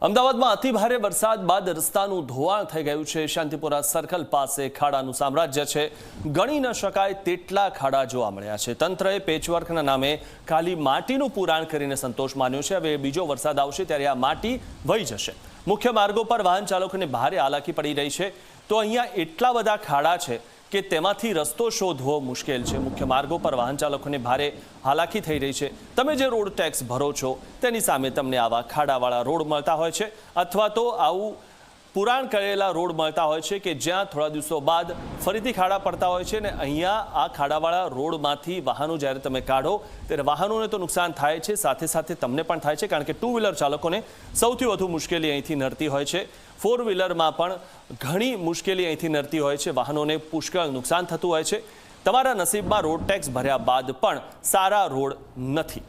અમદાવાદમાં અતિ ભારે વરસાદ બાદ રસ્તાનું ધોવાણ થઈ ગયું છે। શાંતિપુરા સર્કલ પાસે ખાડાનું સામ્રાજ્ય છે। ગણી ન શકાય તેટલા ખાડા જોવા મળ્યા છે। તંત્રએ પેચવર્કના નામે ખાલી માટીનું પુરાણ કરીને સંતોષ માન્યો છે। હવે બીજો વરસાદ આવશે ત્યારે આ માટી વહી જશે। મુખ્ય માર્ગો પર વાહન ચાલકોને ભારે હાલાકી પડી રહી છે। તો અહીંયા એટલા બધા ખાડા છે કે તેમાંથી રસ્તો શોધવો મુશ્કેલ છે। મુખ્ય માર્ગો પર વાહન ચાલકોને ભારે હાલાકી થઈ રહી છે। તમે જે રોડ ટેક્સ ભરો છો તેની સામે તમને આવા ખાડાવાળા રોડ મળતા હોય છે અથવા તો આવું પુરાણ કરેલા રોડ મળતા હોય છે કે જ્યાં થોડા દિવસો બાદ ફરીથી ખાડા પડતા હોય છે। ને અહીંયા આ ખાડાવાળા રોડમાંથી વાહનો જ્યારે તમે કાઢો ત્યારે વાહનોને તો નુકસાન થાય છે, સાથે સાથે તમને પણ થાય છે, કારણ કે ટુ વ્હીલર ચાલકોને સૌથી વધુ મુશ્કેલી અહીંથી નડતી હોય છે। ફોર વ્હીલરમાં પણ ઘણી મુશ્કેલી અહીંથી નડતી હોય છે। વાહનોને પુષ્કળ નુકસાન થતું હોય છે। તમારા નસીબમાં રોડ ટેક્સ ભર્યા બાદ પણ સારા રોડ નથી।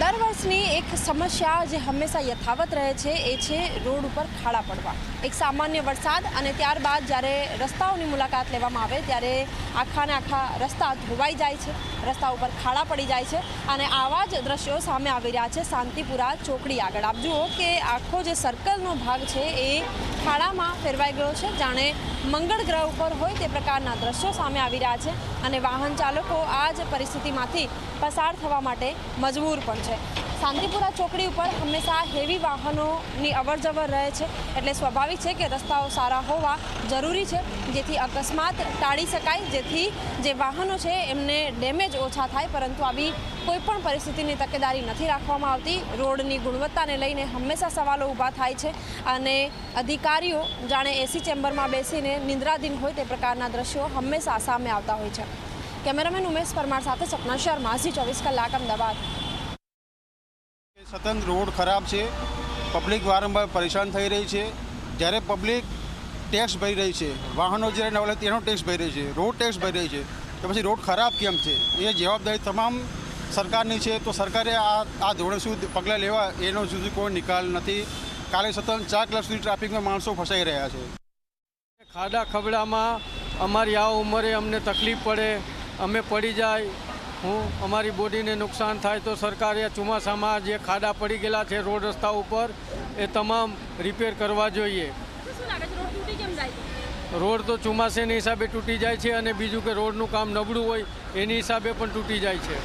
દર વર્ષની એક સમસ્યા જે હંમેશા યથાવત રહે છે એ છે રોડ ઉપર ખાડા પડવા। એક સામાન્ય વરસાદ અને ત્યારબાદ જ્યારે રસ્તાઓની મુલાકાત લેવામાં આવે ત્યારે આખાને આખા રસ્તા ધોવાઈ જાય છે, રસ્તા ઉપર ખાડા પડી જાય છે અને આવા જ દ્રશ્યો સામે આવી રહ્યા છે શાંતિપુરા ચોકડી આગળ। આપ જુઓ કે આખો જે સર્કલનો ભાગ છે એ ખાડામાં ફેરવાઈ ગયો છે, જાણે મંગળ ગ્રહ ઉપર હોય તે પ્રકારના દ્રશ્યો સામે આવી રહ્યા છે અને વાહન ચાલકો આ જ પરિસ્થિતિમાંથી પસાર થવા માટે મજબૂર પણ છે। શાંતિપુરા ચોકડી ઉપર હંમેશા હેવી વાહનોની અવરજવર રહે છે, એટલે સ્વાભાવિક છે કે રસ્તાઓ સારા હોવા જરૂરી છે જેથી અકસ્માત ટાળી શકાય, જેથી જે વાહનો છે એમને ડેમેજ ઓછા થાય। પરંતુ આવી કોઈપણ પરિસ્થિતિની તકેદારી નથી રાખવામાં આવતી। રોડની ગુણવત્તાને લઈને હંમેશા સવાલો ઊભા થાય છે અને અધિકારીઓ જાણે એસી ચેમ્બરમાં બેસીને નિંદ્રાધીન હોય તે પ્રકારના દ્રશ્યો હંમેશા સામે આવતા હોય છે। કેમેરામેન ઉમેશ પરમાર સાથે સપના શર્મા, ઝી24 કલાક, અમદાવાદ। સતત રોડ ખરાબ છે, પબ્લિક વારંવાર પરેશાન થઈ રહી છે। જ્યારે પબ્લિક ટેક્સ ભરી રહી છે, વાહનો જ્યારે નવલે તેનો ટેક્સ ભરી રહી છે, રોડ ટેક્સ ભરી રહી છે, તો પછી રોડ ખરાબ કેમ છે એ જવાબદારી તમામ સરકારની છે। તો સરકારે આ ધોરણે શું પગલાં લેવા એનો સુધી કોઈ નિકાલ નથી। કાલે સતત 4 કલાક સુધી ટ્રાફિકમાં માણસો ફસાઈ રહ્યા છે। ખાડા ખબડામાં અમારી આ ઉંમરે અમને તકલીફ પડે, અમે પડી જાય, અમારી બોડીને નુકસાન થાય, તો સરકારે ચોમાસામાં જે ખાડા પડી ગયેલા છે રોડ રસ્તા ઉપર એ તમામ રિપેર કરવા જોઈએ। રોડ તો ચોમાસાના હિસાબે તૂટી જાય છે અને બીજું કે રોડનું કામ નબળું હોય એની હિસાબે પણ તૂટી જાય છે।